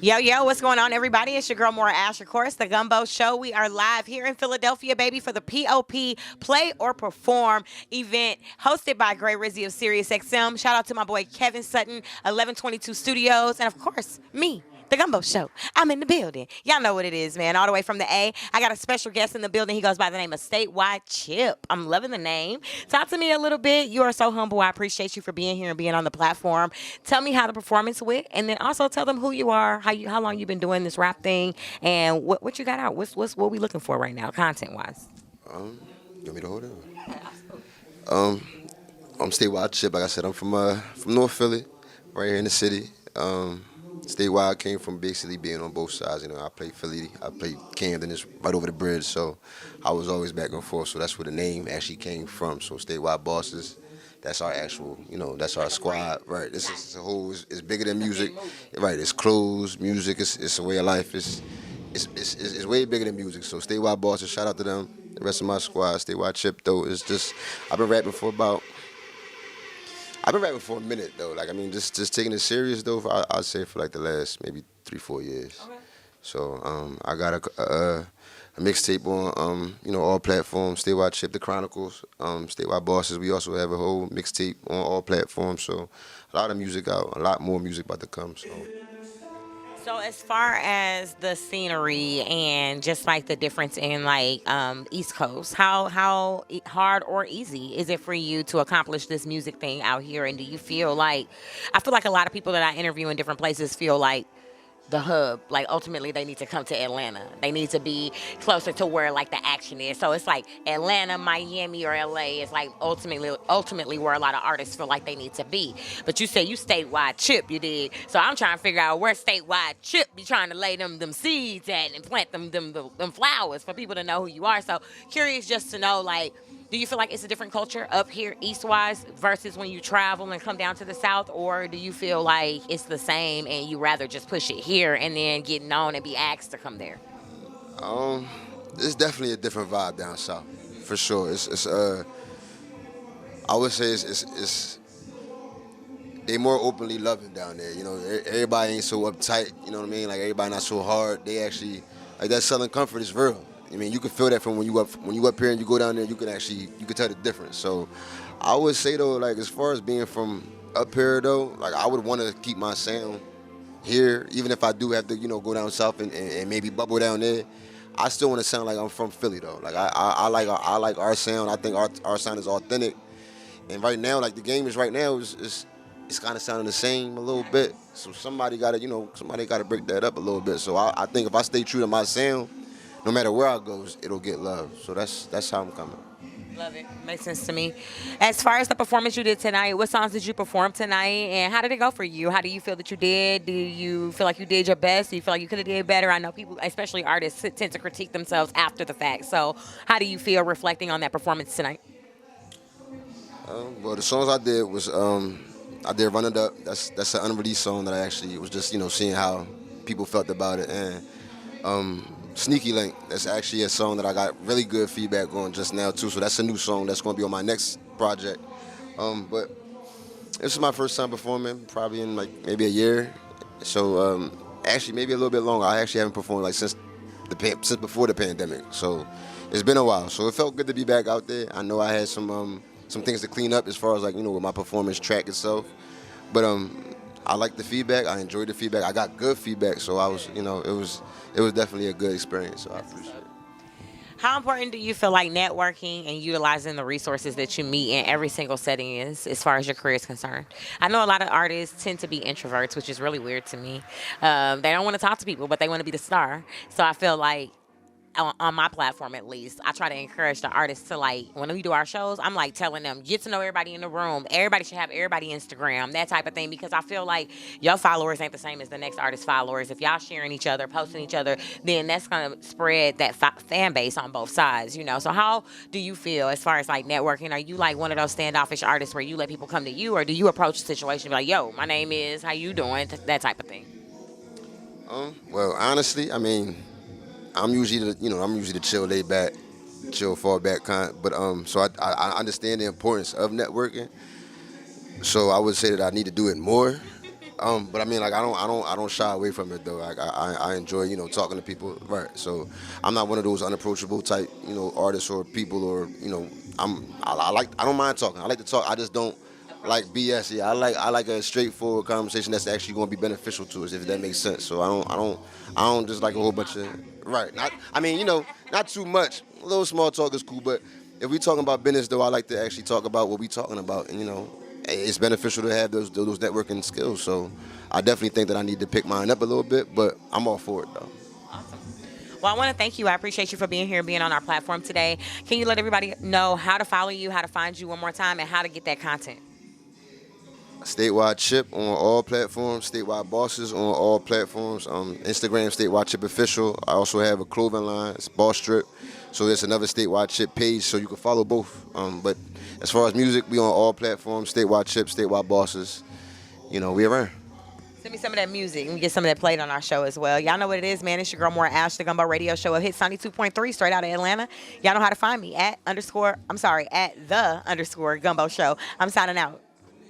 Yo, yo, what's going on, everybody? It's your girl, Maura Ash, of course, the Gumbo Show. We are live here in Philadelphia, baby, for the POP Play or Perform event hosted by Gray Rizzy of Sirius XM. Shout out to my boy Kevin Sutton, 1122 Studios, and of course, me. The Gumbo Show. I'm in the building. Y'all know what it is, man. All the way from the A. I got a special guest in the building. He goes by the name of Statewide Chip. I'm loving the name. Talk to me a little bit. You are so humble. I appreciate you for being here and being on the platform. Tell me how the performance went, and then also tell them who you are, how long you've been doing this rap thing, and what you got out. What we looking for right now, content wise. You want me to hold it? I'm Statewide Chip. Like I said, I'm from North Philly, right here in the city. Statewide came from basically being on both sides. You know, I played Philly, I played Camden, it's right over the bridge, so I was always back and forth. So that's where the name actually came from. So Statewide Bosses, that's our actual, that's our squad. Right, it's a whole, it's bigger than music. Right, it's clothes, music, it's a way of life. It's way bigger than music. So Statewide Bosses, shout out to them. The rest of my squad, Statewide Chip though, is just, I've been rapping for a minute though. Like, I mean, just taking it serious though. I'd say for like the last maybe 3-4 years. Okay. So I got a mixtape on all platforms. Statewide Chip, The Chronicles, Statewide Bosses. We also have a whole mixtape on all platforms. So a lot of music out, a lot more music about to come. So as far as the scenery and just like the difference in like East Coast, how hard or easy is it for you to accomplish this music thing out here? And do you feel like, I feel like a lot of people that I interview in different places feel like the hub, like ultimately they need to come to Atlanta. They need to be closer to where like the action is. So it's like Atlanta, Miami, or LA is like ultimately where a lot of artists feel like they need to be. But you say you Statewide Chip, you did. So I'm trying to figure out where Statewide Chip be trying to lay them seeds at and plant them flowers for people to know who you are. So curious just to know, like, do you feel like it's a different culture up here east-wise versus when you travel and come down to the south, or do you feel like it's the same and you rather just push it here and then get known and be asked to come there? It's definitely a different vibe down south, for sure. I would say it's they more openly loving down there. You know, everybody ain't so uptight. You know what I mean? Like, everybody not so hard. They actually, like, that Southern comfort is real. I mean, you can feel that from when you up here and you go down there. You can tell the difference. So, I would say though, like, as far as being from up here though, like, I would want to keep my sound here, even if I do have to, go down south and maybe bubble down there. I still want to sound like I'm from Philly though. Like, I like our sound. I think our sound is authentic. And right now, like, the game is right now is it's kind of sounding the same a little bit. So somebody got to break that up a little bit. So I think if I stay true to my sound, no matter where I go, it'll get love. So that's how I'm coming. Love it. Makes sense to me. As far as the performance you did tonight, what songs did you perform tonight, and how did it go for you? How do you feel that you did? Do you feel like you did your best? Do you feel like you could have did better? I know people, especially artists, tend to critique themselves after the fact. So how do you feel reflecting on that performance tonight? Well, the songs I did was I did Run It Up. That's an unreleased song that I actually was just seeing how people felt about it, and Sneaky Link, that's actually a song that I got really good feedback on just now too. So that's a new song that's going to be on my next project. But this is my first time performing, probably in like maybe a year. So actually maybe a little bit longer. I actually haven't performed like since before the pandemic. So it's been a while. So it felt good to be back out there. I know I had some things to clean up as far as like with my performance track itself. But I liked the feedback. I enjoyed the feedback. I got good feedback, so I was, it was definitely a good experience. So I appreciate it. How important do you feel like networking and utilizing the resources that you meet in every single setting is, as far as your career is concerned? I know a lot of artists tend to be introverts, which is really weird to me. They don't want to talk to people, but they want to be the star. So I feel like, on my platform at least, I try to encourage the artists to, like, when we do our shows, I'm like telling them, get to know everybody in the room. Everybody should have everybody Instagram, that type of thing, because I feel like your followers ain't the same as the next artist's followers. If y'all sharing each other, posting each other, then that's going to spread that fan base on both sides, So how do you feel as far as like networking? Are you like one of those standoffish artists where you let people come to you, or do you approach the situation and be like, yo, my name is, how you doing, that type of thing? Well, honestly, I mean, I'm usually the chill, laid back, fall back kind. But so I understand the importance of networking. So I would say that I need to do it more. But I mean, like I don't shy away from it though. Like I enjoy, talking to people. Right. So I'm not one of those unapproachable type, artists or people or, I don't mind talking. I like to talk. I just don't like BS. Yeah, I like a straightforward conversation that's actually going to be beneficial to us, if that makes sense. So I don't just like a whole bunch of right. Not, I mean, not too much. A little small talk is cool, but if we talking about business though, I like to actually talk about what we talking about, and it's beneficial to have those networking skills. So I definitely think that I need to pick mine up a little bit, but I'm all for it though. Awesome. Well, I want to thank you. I appreciate you for being here, being on our platform today. Can you let everybody know how to follow you, how to find you one more time, and how to get that content? Statewide Chip on all platforms. Statewide Bosses on all platforms. Instagram, Statewide Chip Official. I also have a clothing line. It's Boss Strip. So there's another Statewide Chip page, so you can follow both. But as far as music, we on all platforms. Statewide Chip, Statewide Bosses. We around. Send me some of that music and get some of that played on our show as well. Y'all know what it is, man. It's your girl, More Ash, the Gumbo Radio Show of Hits 92.3, straight out of Atlanta. Y'all know how to find me at the _ Gumbo Show. I'm signing out.